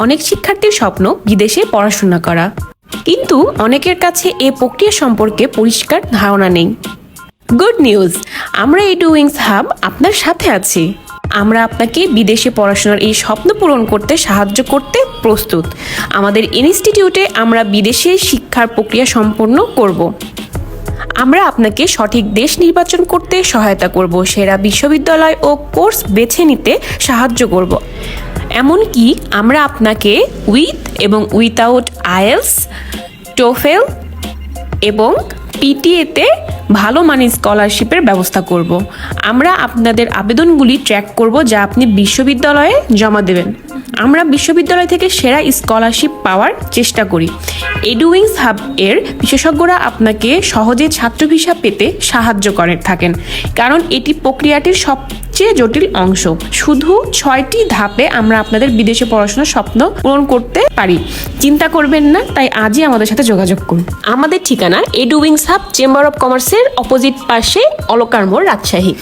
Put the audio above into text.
অনেক শিক্ষার্থীর স্বপ্ন বিদেশে পড়াশোনা করা, কিন্তু অনেকের কাছে এই প্রক্রিয়া সম্পর্কে পরিষ্কার ধারণা নেই। গুড নিউজ, আমরা এডুউইংস হাব আপনার সাথে আছি। আমরা আপনাকে বিদেশে পড়াশোনার এই স্বপ্ন পূরণ করতে সাহায্য করতে প্রস্তুত। আমাদের ইনস্টিটিউটে আমরা বিদেশে শিক্ষার প্রক্রিয়া সম্পন্ন করব। আমরা আপনাকে সঠিক দেশ নির্বাচন করতে সহায়তা করব, সেরা বিশ্ববিদ্যালয় ও কোর্স বেছে নিতে সাহায্য করব। এমনকি আমরা আপনাকে উইথ এবং উইথাউট আইএলস, টোফেল এবং পিটিএতে ভালো মানের স্কলারশিপের ব্যবস্থা করব। আমরা আপনাদের আবেদনগুলি ট্র্যাক করব যা আপনি বিশ্ববিদ্যালয়ে জমা দেবেন। আমরা বিশ্ববিদ্যালয় থেকে সেরা স্কলারশিপ পাওয়ার চেষ্টা করি। এডুউইংস হাব এর বিশেষজ্ঞরা আপনাকে সহজে ছাত্র ভিসা পেতে সাহায্য করে থাকেন, কারণ এটি প্রক্রিয়াটির সবচেয়ে জটিল অংশ। শুধু 6টি ধাপে আমরা আপনাদের বিদেশে পড়াশোনার স্বপ্ন পূরণ করতে পারি। চিন্তা করবেন না, তাই আজই আমাদের সাথে যোগাযোগ করুন। আমাদের ঠিকানা এডুউইংস হাব, চেম্বার অফ কমার্সের অপোজিট পাশে, অলকার মোড়, রাজশাহী।